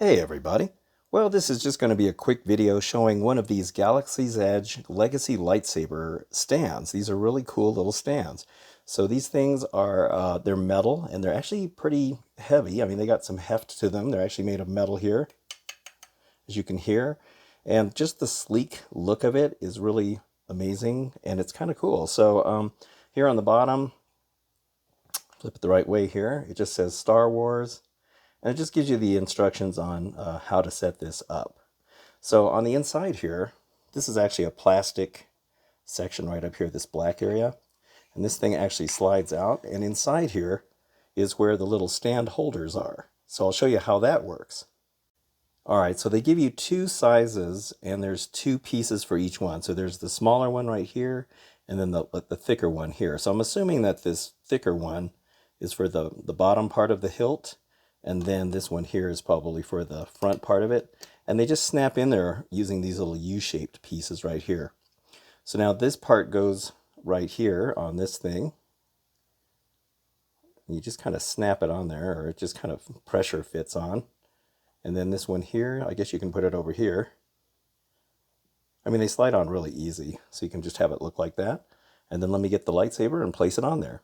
Hey everybody. Well, this is just going to be a quick video showing one of these Galaxy's Edge Legacy Lightsaber stands. These are really cool little stands. So these things are, they're metal and they're actually pretty heavy. I mean, they got some heft to them. They're actually made of metal here, as you can hear. And just the sleek look of it is really amazing and it's kind of cool. So here on the bottom, flip it the right way here, it just says Star Wars. And it just gives you the instructions on how to set this up. So on the inside here, this is actually a plastic section right up here, this black area. And this thing actually slides out. And inside here is where the little stand holders are. So I'll show you how that works. All right, so they give you two sizes and there's two pieces for each one. So there's the smaller one right here and then the thicker one here. So I'm assuming that this thicker one is for the bottom part of the hilt. And then this one here is probably for the front part of it. And they just snap in there using these little U-shaped pieces right here. So now this part goes right here on this thing. You just kind of snap it on there, or it just kind of pressure fits on. And then this one here, I guess you can put it over here. I mean, they slide on really easy, so you can just have it look like that. And then let me get the lightsaber and place it on there.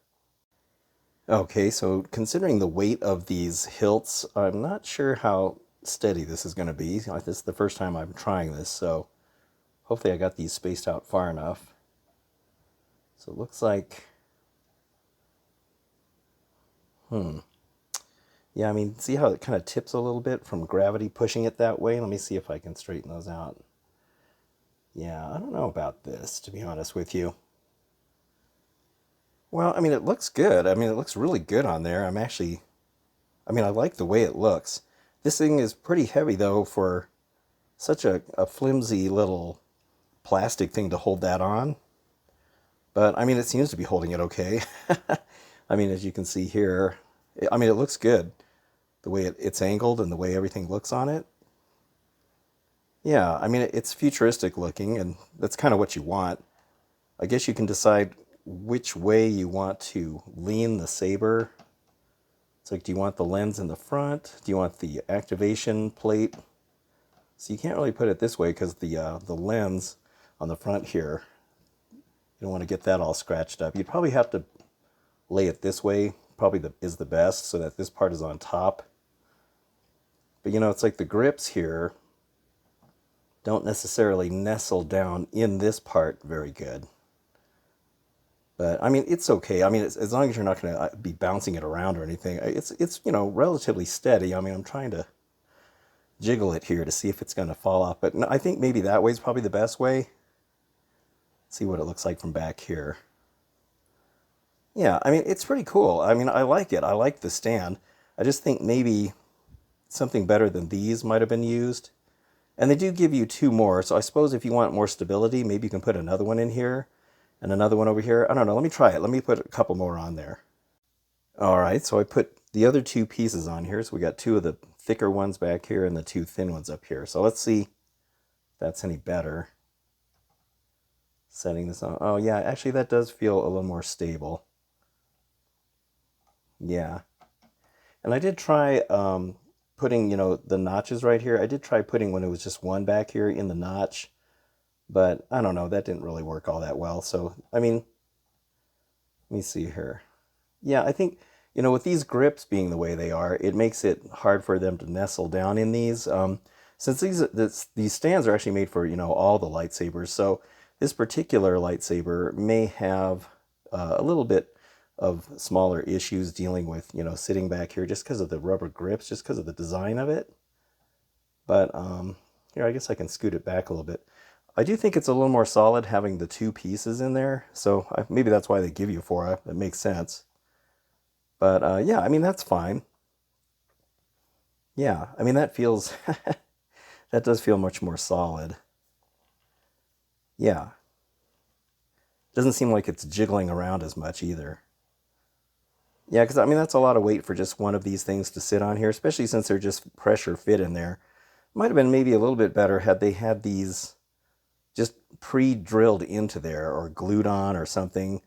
Okay, so considering the weight of these hilts, I'm not sure how steady this is going to be. This is the first time I'm trying this, so hopefully I got these spaced out far enough. So it looks like, yeah, I mean, see how it kind of tips a little bit from gravity pushing it that way? Let me see if I can straighten those out. Yeah, I don't know about this, to be honest with you. Well, I mean, it looks good. I mean, it looks really good on there. I like the way it looks. This thing is pretty heavy, though, for such a flimsy little plastic thing to hold that on. But, I mean, it seems to be holding it okay. I mean, as you can see here, it looks good. The way it's angled and the way everything looks on it. Yeah, I mean, it's futuristic looking, and that's kind of what you want. I guess you can decide which way you want to lean the saber. It's like, do you want the lens in the front? Do you want the activation plate? So you can't really put it this way because the lens on the front here, you don't want to get that all scratched up. You'd probably have to lay it this way, probably is the best, so that this part is on top. But you know, it's like the grips here don't necessarily nestle down in this part very good. But, I mean, it's okay. I mean, as long as you're not going to be bouncing it around or anything, it's you know, relatively steady. I mean, I'm trying to jiggle it here to see if it's going to fall off. But no, I think maybe that way is probably the best way. Let's see what it looks like from back here. Yeah, I mean, it's pretty cool. I mean, I like it. I like the stand. I just think maybe something better than these might have been used. And they do give you two more. So I suppose if you want more stability, maybe you can put another one in here. And another one over here. I don't know. Let me try it. Let me put a couple more on there. All right. So I put the other two pieces on here. So we got two of the thicker ones back here and the two thin ones up here. So let's see if that's any better. Setting this on. Oh, yeah. Actually, that does feel a little more stable. Yeah. And I did try putting, you know, the notches right here. I did try putting when it was just one back here in the notch. But I don't know, that didn't really work all that well. So, I mean, let me see here. Yeah, I think, you know, with these grips being the way they are, it makes it hard for them to nestle down in these. Since these stands are actually made for, you know, all the lightsabers. So this particular lightsaber may have a little bit of smaller issues dealing with, you know, sitting back here just because of the rubber grips, just because of the design of it. But here, I guess I can scoot it back a little bit. I do think it's a little more solid having the two pieces in there, so maybe that's why they give you four. It makes sense. But yeah, I mean, that's fine. Yeah, I mean, that feels, that does feel much more solid. Yeah. Doesn't seem like it's jiggling around as much either. Yeah, because I mean, that's a lot of weight for just one of these things to sit on here, especially since they're just pressure fit in there. Might have been maybe a little bit better had they had these just pre-drilled into there or glued on or something.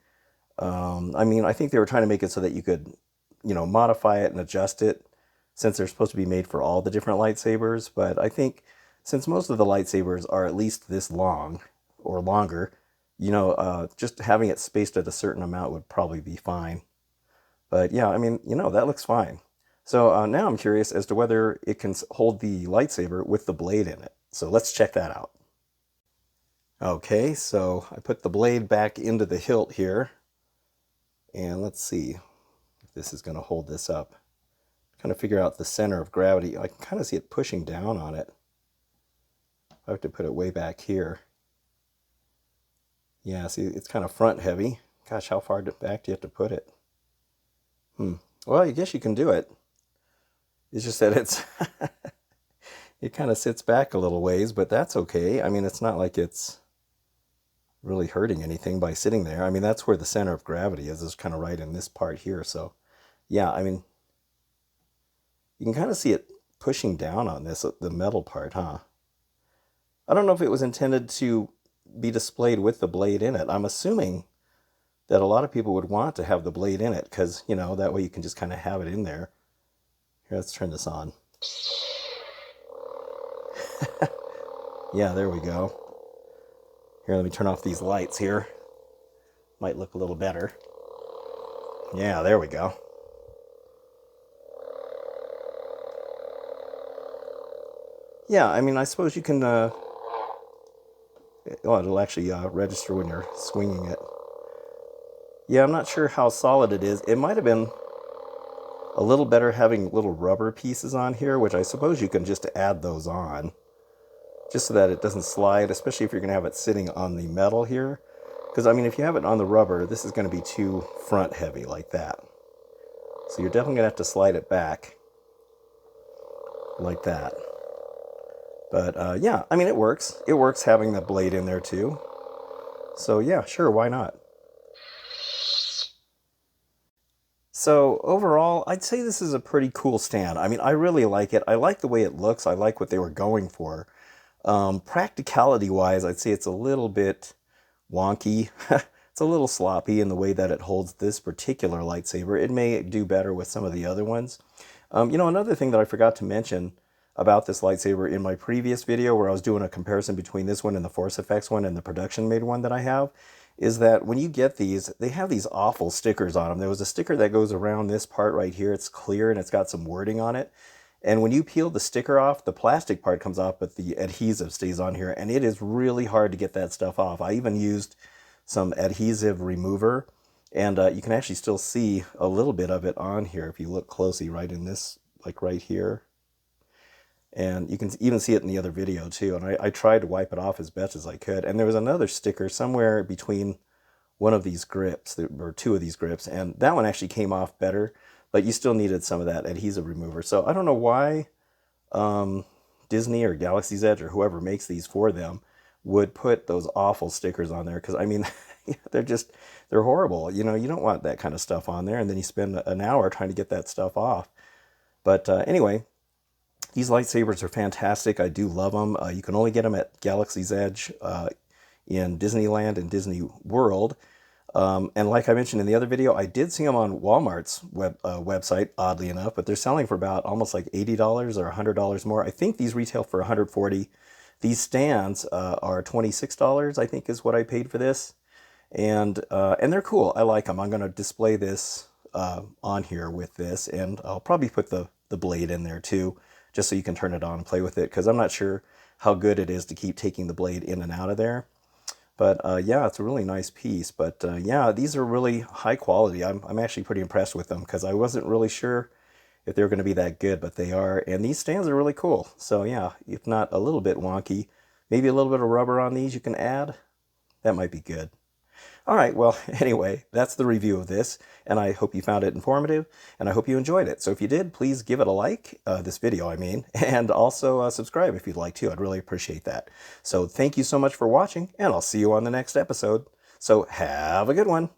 I mean, I think they were trying to make it so that you could, you know, modify it and adjust it since they're supposed to be made for all the different lightsabers, but I think since most of the lightsabers are at least this long or longer, just having it spaced at a certain amount would probably be fine. But yeah, I mean, that looks fine. So now I'm curious as to whether it can hold the lightsaber with the blade in it. So let's check that out. Okay, so I put the blade back into the hilt here. And let's see if this is going to hold this up. Kind of figure out the center of gravity. I can kind of see it pushing down on it. I have to put it way back here. Yeah, see, it's kind of front heavy. Gosh, how far back do you have to put it? Well, I guess you can do it. It's just that it kind of sits back a little ways, but that's okay. I mean, it's not like it's really hurting anything by sitting there. I mean, that's where the center of gravity is kind of right in this part here. So, yeah, I mean, you can kind of see it pushing down on this, the metal part, huh? I don't know if it was intended to be displayed with the blade in it. I'm assuming that a lot of people would want to have the blade in it because, that way you can just kind of have it in there. Here, let's turn this on. Yeah, there we go. Here, let me turn off these lights here. Might look a little better. Yeah, there we go. Yeah, I mean, I suppose you can, it'll actually register when you're swinging it. Yeah, I'm not sure how solid it is. It might have been a little better having little rubber pieces on here, which I suppose you can just add those on, just so that it doesn't slide, especially if you're going to have it sitting on the metal here. Because, I mean, if you have it on the rubber, this is going to be too front heavy like that. So you're definitely going to have to slide it back like that. But, yeah, I mean, it works. It works having the blade in there, too. So, yeah, sure, why not? So overall, I'd say this is a pretty cool stand. I mean, I really like it. I like the way it looks. I like what they were going for. Practicality-wise, I'd say it's a little bit wonky. It's a little sloppy in the way that it holds this particular lightsaber. It may do better with some of the other ones. Another thing that I forgot to mention about this lightsaber in my previous video where I was doing a comparison between this one and the Force Effects one and the production-made one that I have, is that when you get these, they have these awful stickers on them. There was a sticker that goes around this part right here. It's clear and it's got some wording on it. And when you peel the sticker off, the plastic part comes off, but the adhesive stays on here. And it is really hard to get that stuff off. I even used some adhesive remover. And you can actually still see a little bit of it on here if you look closely right in this, like right here. And you can even see it in the other video too. And I tried to wipe it off as best as I could. And there was another sticker somewhere between one of these grips, or two of these grips, and that one actually came off better, but you still needed some of that adhesive remover. So I don't know why Disney or Galaxy's Edge or whoever makes these for them would put those awful stickers on there. Because, I mean, they're horrible. You don't want that kind of stuff on there. And then you spend an hour trying to get that stuff off. But anyway, these lightsabers are fantastic. I do love them. You can only get them at Galaxy's Edge in Disneyland and Disney World. And like I mentioned in the other video, I did see them on Walmart's website, oddly enough, but they're selling for about almost like $80 or $100 more. I think these retail for $140. These stands are $26, I think is what I paid for this. And they're cool. I like them. I'm going to display this on here with this, and I'll probably put the blade in there too, just so you can turn it on and play with it, because I'm not sure how good it is to keep taking the blade in and out of there. But yeah, it's a really nice piece. But yeah, these are really high quality. I'm actually pretty impressed with them, because I wasn't really sure if they were going to be that good, but they are. And these stands are really cool. So yeah, if not a little bit wonky, maybe a little bit of rubber on these you can add. That might be good. All right, well, anyway, that's the review of this, and I hope you found it informative, and I hope you enjoyed it. So if you did, please give it a like, this video, I mean, and also subscribe if you'd like to. I'd really appreciate that. So thank you so much for watching, and I'll see you on the next episode. So have a good one.